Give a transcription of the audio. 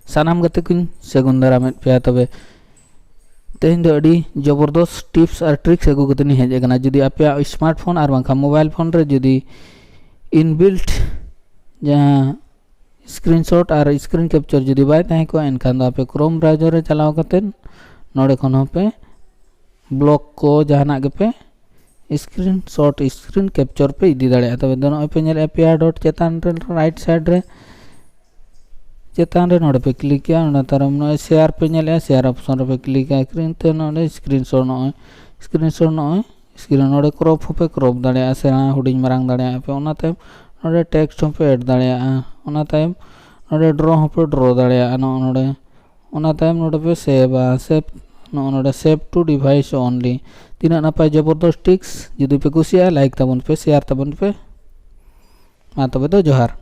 सानाम गते कुन सेगुन दारामेद पे तबे तेहें दो अड़ी जबरदस्त टिप्स और ट्रिक्स अगू कतनी हेज अकना जुदी आपे स्मार्टफोन और बांखा मोबाइल फोन रे जुदी इनबिल्ट जहाँ स्क्रीनशॉट और स्क्रीन कैप्चर जुदी बाय तहें को एनखान दो आपे क्रोम ब्राउजर रे चलाव कतेन नोडे खन होपे ब्लॉक को जहाना के पे स्क्रीनशॉट स्क्रीन कैप्चर पे इदी दाड़े तबे दोनों पे नेल एपीआई डॉट चेतान रे राइट साइड रे चेतान रे नोडे पे क्लिक किया ना तारम नो शेयर पे नेल शेयर ऑप्शन रे पे क्लिक किया स्क्रीन ते नोडे स्क्रीनशॉट नो स्क्रीन नोडे क्रॉप पे क्रॉप दाड़े से हुडिंग मारांग दाड़े पे ओना टाइम नोडे टेक्स्ट पे ऐड दाड़े ओना टाइम नोडे ड्रॉ पे ड्रॉ दाड़े नोडे ओना टाइम नोडे पे सेव नोडे सेव टू डिवाइस ओनली तीना नापाय जबरदस्त टिक्स जुदी पे कुसिया लाइक ताबन पे शेयर ताबन पे मा तबे दो जोहार।